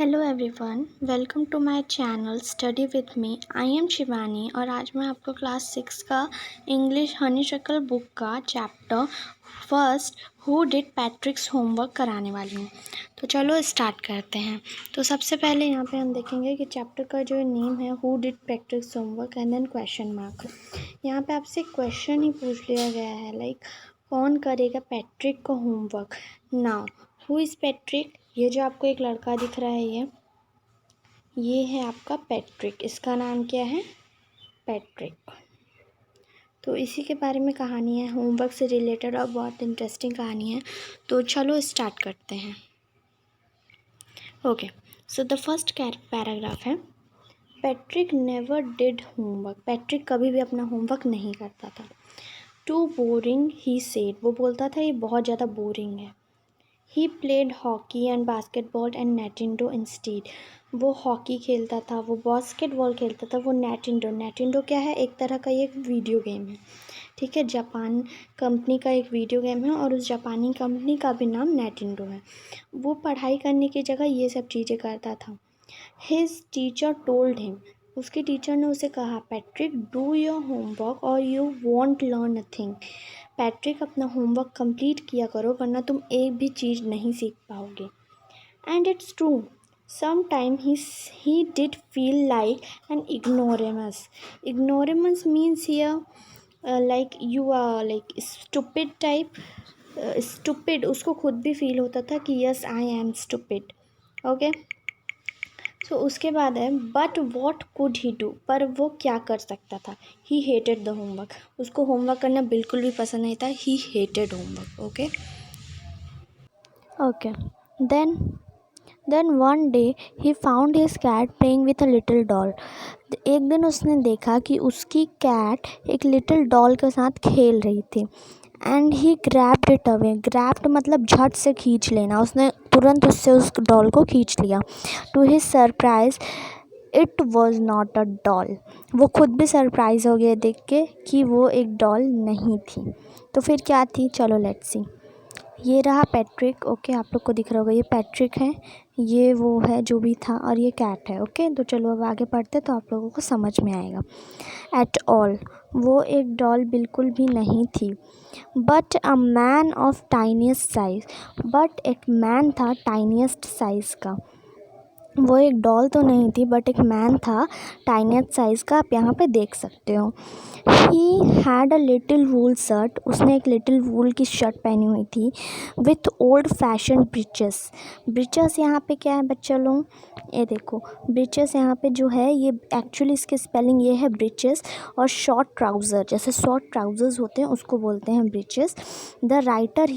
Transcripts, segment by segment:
Hello everyone, welcome to my channel study with me. I am Shivani और आज मैं आपको क्लास 6 का इंग्लिश हनीशक्ल बुक का chapter first who did Patrick's homework कराने वाली हूँ। तो चलो स्टार्ट करते हैं। तो सबसे पहले यहाँ पे हम देखेंगे कि चैप्टर का जो नेम है who did Patrick's homework and then question mark. यहाँ पे आपसे क्वेश्चन ही पूछ लिया गया है लाइक कौन करेगा पैट्रिक का homework. Now who is Patrick? ये जो आपको एक लड़का दिख रहा है ये है आपका पैट्रिक। इसका नाम क्या है? पैट्रिक। तो इसी के बारे में कहानी है, होमवर्क से रिलेटेड और बहुत इंटरेस्टिंग कहानी है। तो चलो स्टार्ट करते हैं। Okay, so the first paragraph है Patrick never did homework. Patrick कभी भी अपना होमवर्क नहीं करता था। टू बोरिंग ही सेड, वो बोलता था ये बहुत ज़्यादा बोरिंग है। He played hockey and basketball and Nintendo instead, वो हॉकी खेलता था, वो बास्केटबॉल खेलता था, वो नेटिंडो क्या है? एक तरह का ये वीडियो गेम है, ठीक है। जापान कंपनी का एक वीडियो गेम है और उस जापानी कंपनी का भी नाम नेटिंडो है। वो पढ़ाई करने की जगह ये सब चीज़ें करता था। हिज टीचर टोल्ड हिम, उसकी टीचर ने उसे कहा पैट्रिक डू योर होमवर्क और you want learn nothing. Patrick अपना होमवर्क कंप्लीट किया करो वरना तुम एक भी चीज़ नहीं सीख पाओगे। And it's true, sometime he did feel like an ignoramus. Ignoramus means here like you are like stupid type. Stupid उसको खुद भी फील होता था कि yes I am stupid. Okay, so उसके बाद है but what could he do, पर वो क्या कर सकता था। ही हेटेड द होमवर्क, उसको होमवर्क करना बिल्कुल भी पसंद नहीं था। He hated homework. Okay okay, then one day he found his cat playing with a little doll. एक दिन उसने देखा कि उसकी कैट एक लिटिल डॉल के साथ खेल रही थी। And he grabbed it away, grabbed मतलब झट से खींच लेना, उसने तुरंत उससे उस डॉल को खींच लिया। To his surprise it was not a doll, वो खुद भी सरप्राइज हो गया देख के कि वो एक डॉल नहीं थी। तो फिर क्या थी, चलो लेट्स सी। ये रहा पैट्रिक। ओके, आप लोग को दिख रहा होगा ये पैट्रिक है, ये वो है जो भी था, और ये कैट है। ओके, तो चलो अब आगे पढ़ते तो आप लोगों को समझ में आएगा। एट ऑल, वो एक डॉल बिल्कुल भी नहीं थी। But a man of tiniest size, but एक मैन था टाइनिएस्ट साइज़ का। वो एक डॉल तो नहीं थी बट एक मैन था टाइनिएस्ट साइज़ का, आप यहाँ पे देख सकते हो। He had a little wool shirt, उसने एक लिटिल वूल की शर्ट पहनी हुई थी। With old fashion breaches, breaches यहाँ पे क्या है बच्चा लोग, ये देखो ब्रिचेस यहाँ पे जो है ये एक्चुअली इसके स्पेलिंग ये है ब्रिचेस, और शॉर्ट ट्राउज़र, जैसे शॉर्ट ट्राउज़र्स होते हैं उसको बोलते हैं breeches. The writer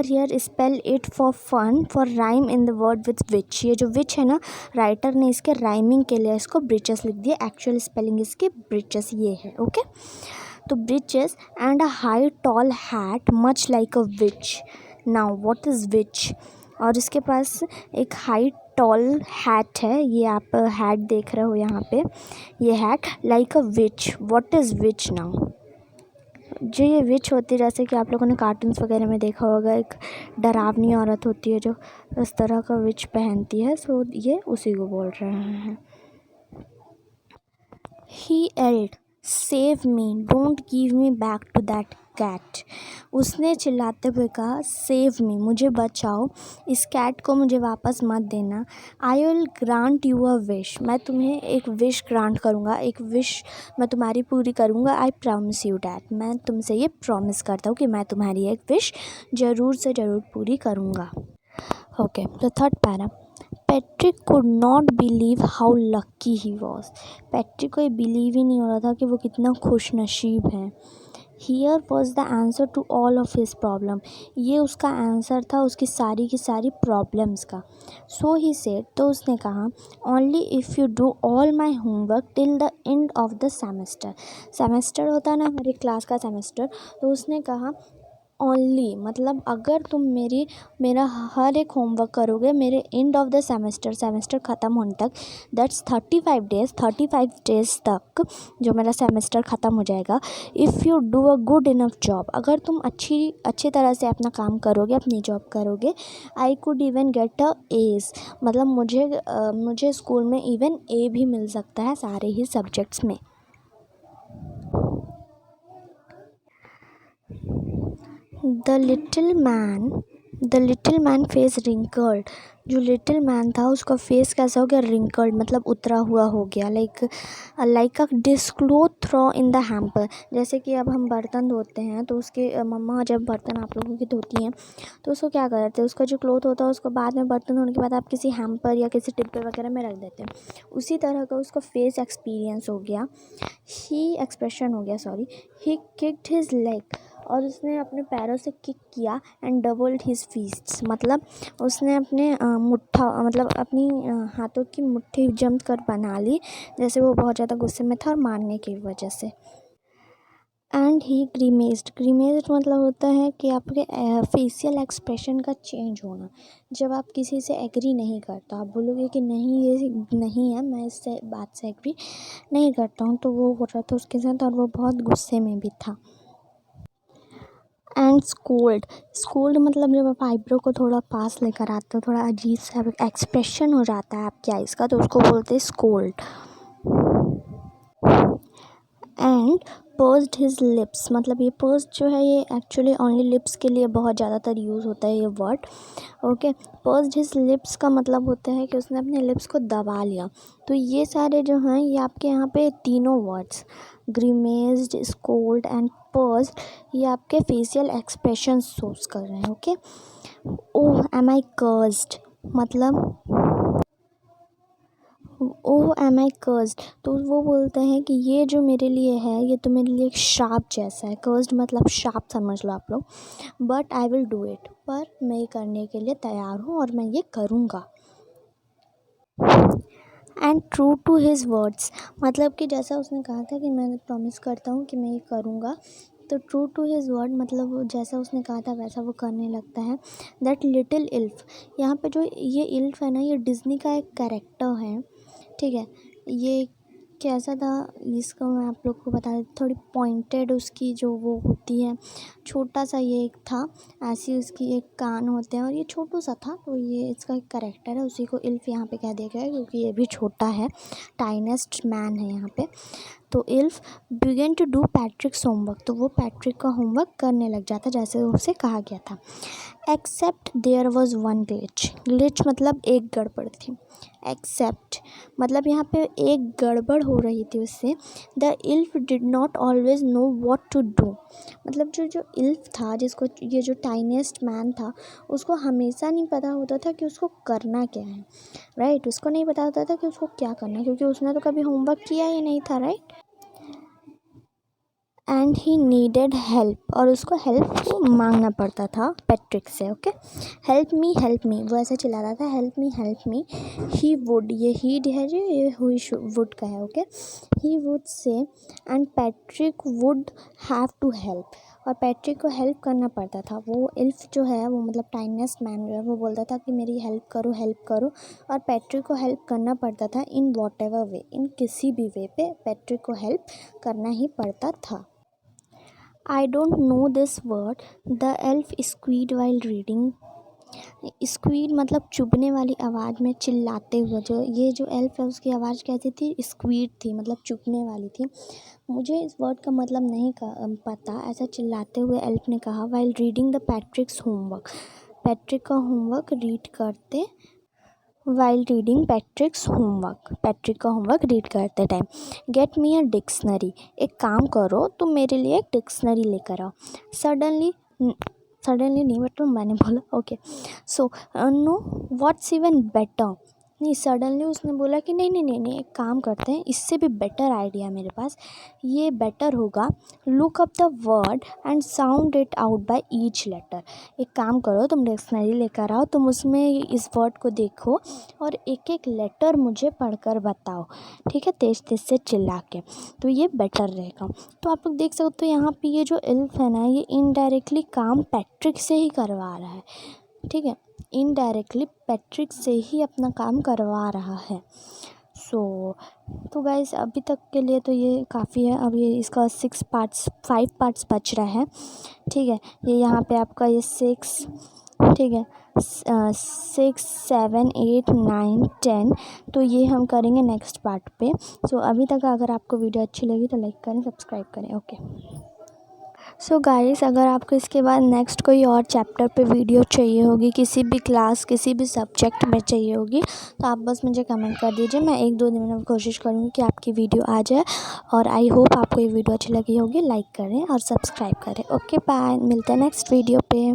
here spell it for fun for rhyme in the word with witch, ये जो विच है ना, राइटर ने इसके राइमिंग के लिए इसको ब्रिचेस लिख दिया। एक्चुअल स्पेलिंग इसकी ब्रिचेस ये है। ओके, तो breeches and a high tall hat much like a witch. Now what is witch? और इसके पास एक हाई टॉल हैट है, ये आप हैट देख रहे हो यहाँ पे, ये hat like a which. What is which? Now जो ये विच होती है, जैसे कि आप लोगों ने कार्टून्स वगैरह में देखा होगा, एक डरावनी औरत होती है जो इस तरह का विच पहनती है, सो ये उसी को बोल रहे हैं। He yelled save me, don't give me back to that cat, उसने चिल्लाते हुए कहा सेव मी, मुझे बचाओ, इस कैट को मुझे वापस मत देना। I will grant you a wish, मैं तुम्हें एक विश ग्रांट करूँगा, एक विश मैं तुम्हारी पूरी करूँगा। आई प्रॉमिस यू डैट, मैं तुमसे ये प्रॉमिस करता हूँ कि मैं तुम्हारी एक विश ज़रूर से ज़रूर पूरी करूँगा। Okay, the third para, Patrick could not believe how lucky he was, Patrick को ये बिलीव ही नहीं हो रहा था कि वो कितना खुश नसीब है। Here was the answer to all of his problem, ये उसका आंसर था उसकी सारी की सारी प्रॉब्लम्स का। सो ही सेड, तो उसने कहा only if you do all my homework till the end of the semester, semester होता है ना हर एक क्लास का सेमेस्टर, तो उसने कहा ओनली, मतलब अगर तुम मेरा हर एक होमवर्क करोगे मेरे एंड ऑफ द सेमेस्टर ख़त्म होने तक, दैट्स 35 डेज़ तक जो मेरा सेमेस्टर ख़त्म हो जाएगा। If you do a good enough job, अगर तुम अच्छी तरह से अपना काम करोगे, अपनी जॉब करोगे, I could even get a A's, मतलब मुझे स्कूल में इवन ए भी मिल सकता है सारे ही सब्जेक्ट्स में। The little man face wrinkled, जो लिटिल मैन था उसका फेस कैसा हो गया, रिंकल्ड, मतलब उतरा हुआ हो गया, like a dishcloth throw in the hamper. जैसे कि अब हम बर्तन धोते हैं तो उसके मम्मा जब बर्तन आप लोगों की धोती हैं तो उसको क्या करते हैं, उसका जो क्लोथ होता है उसको बाद में बर्तन धोने के बाद आप किसी हैम्पर या किसी डिब्बे वगैरह में रख देते हैं। उसी तरह का उसका फेस एक्सपीरियंस हो गया, ही किक्ड हिज लेग, और उसने अपने पैरों से किक किया, एंड डबल्ड हिज फिस्ट्स, मतलब उसने अपने अपनी हाथों की मुट्ठी जम कर बना ली, जैसे वो बहुत ज़्यादा गुस्से में था और मारने की वजह से। एंड ही ग्रीमेज्ड मतलब होता है कि आपके फेशियल एक्सप्रेशन का चेंज होना। जब आप किसी से एग्री नहीं करता, आप बोलोगे कि नहीं ये नहीं है, मैं इससे बात से एग्री नहीं करता हूँ, तो वो हो रहा था उसके साथ और वो बहुत गुस्से में भी था। एंड स्कोल्ड मतलब जब आप आईब्रो को थोड़ा पास लेकर आते हो, थोड़ा अजीब सा एक्सप्रेशन हो जाता है आपके आइज़ का, तो उसको बोलते हैं scold. And pursued his lips, मतलब ये पर्स्ड जो है ये एक्चुअली ओनली लिप्स के लिए बहुत ज़्यादातर यूज़ होता है ये word. Okay, pursued his lips का मतलब होता है कि उसने अपने लिप्स को दबा लिया। तो ये सारे जो हैं ये आपके यहाँ पे तीनों वर्ड्स, ग्रीमेज्ड, स्कोल्ड एंड पर्स्ड, ये आपके फेशियल एक्सप्रेशन शोज कर रहे हैं। ओके, ओह एम आई कर्स्ड, मतलब ओह एम आई कर्स्ड, तो वो बोलते हैं कि ये जो मेरे लिए है ये तो मेरे लिए एक श्राप जैसा है। कर्स्ड मतलब श्राप समझ लो आप लोग। But I will do it, पर मैं ये करने के लिए तैयार हूँ और मैं ये करूँगा। And true to his words, मतलब कि जैसा उसने कहा था कि मैं प्रॉमिस करता हूँ कि मैं ये करूँगा, तो ट्रू टू हिज वर्ड मतलब वो जैसा उसने कहा था वैसा वो करने लगता है। दैट लिटिल इल्फ, यहाँ पे जो ये इल्फ है ना, ये डिज्नी का एक कैरेक्टर है, ठीक है। ये कैसा था इसका मैं आप लोग को बता देती, थोड़ी पॉइंटेड उसकी जो वो होती है, छोटा सा ये एक था, ऐसी उसकी एक कान होते हैं और ये छोटू सा था, तो ये इसका एक करेक्टर है, उसी को इल्फ यहाँ पे कह दिया गया है क्योंकि ये भी छोटा है, टाइनेस्ट मैन है यहाँ पे। तो elf begin to do Patrick's homework, तो वो पैट्रिक का होमवर्क करने लग जाता जैसे उसे कहा गया था। Except there was one glitch मतलब एक गड़बड़ थी। एक्सेप्ट मतलब यहाँ पे एक गड़बड़ हो रही थी उससे। The elf did not always know what to do, मतलब जो इल्फ था, जिसको ये जो टाइनेस्ट मैन था, उसको हमेशा नहीं पता होता था कि उसको करना क्या है, राइट। उसको नहीं पता होता था कि उसको क्या करना है, क्योंकि उसने तो कभी होमवर्क किया ही नहीं था, right. And he needed help, और उसको हेल्प मांगना पड़ता था पैट्रिक से। ओके, हेल्प मी वो ऐसे चिल्ला रहा था, हेल्प मी। ही वुड, ये ही है जो ये हुई वुड का है। Okay, he would say and Patrick would have to help, और पैट्रिक को हेल्प करना पड़ता था। वो इल्फ जो है वो मतलब टाइनेस्ट मैन जो है वो बोलता था कि मेरी हेल्प करो, और पैट्रिक को हेल्प करना पड़ता था इन वॉट एवर वे, इन किसी भी वे पे पैट्रिक को हेल्प करना ही पड़ता था। I don't know this word. The elf squeaked while reading. Squid मतलब चुभने वाली आवाज़ में चिल्लाते हुए, जो एल्फ है उसकी आवाज़ कैसी थी, स्क्वीड थी, मतलब चुभने वाली थी। मुझे इस वर्ड का मतलब नहीं पता, ऐसा चिल्लाते हुए एल्फ ने कहा। While reading the पैट्रिक्स homework, Patrick का होमवर्क रीड करते, वाइल रीडिंग पैट्रिक का होमवर्क रीड करते time. Get me a dictionary, एक काम करो तुम मेरे लिए एक डिक्शनरी लेकर आओ। सडनली नहीं, बट मैंने बोला okay. So know what's even better, नहीं, सडनली उसने बोला कि नहीं नहीं नहीं नहीं, एक काम करते हैं, इससे भी बेटर आइडिया मेरे पास, ये बेटर होगा, look up the word and sound it out by each letter. एक काम करो, तुम डिक्शनरी लेकर आओ, तुम उसमें इस वर्ड को देखो और एक एक लेटर मुझे पढ़कर बताओ, ठीक है, तेज तेज से चिल्ला के, तो ये बेटर रहेगा। तो आप लोग देख सकते हो यहाँ पे ये जो एल्फ है ना, ये इनडायरेक्टली काम पैट्रिक से ही करवा रहा है, ठीक है, इनडायरेक्टली पैट्रिक से ही अपना काम करवा रहा है। तो गाइस अभी तक के लिए तो ये काफ़ी है। अब ये इसका 5 पार्ट्स बच रहा है, ठीक है। ये यहाँ पे आपका ये 6, ठीक है, 6 7 8 9 10, तो ये हम करेंगे नेक्स्ट पार्ट पे। अभी तक अगर आपको वीडियो अच्छी लगी तो लाइक करें, सब्सक्राइब करें, ओके। गाइस अगर आपको इसके बाद नेक्स्ट कोई और चैप्टर पे वीडियो चाहिए होगी, किसी भी क्लास किसी भी सब्जेक्ट में चाहिए होगी, तो आप बस मुझे कमेंट कर दीजिए, मैं 1-2 दिन में कोशिश करूँगी कि आपकी वीडियो आ जाए। और आई होप आपको ये वीडियो अच्छी लगी होगी, लाइक करें और सब्सक्राइब करें। ओके बाय, मिलते हैं नेक्स्ट वीडियो पे।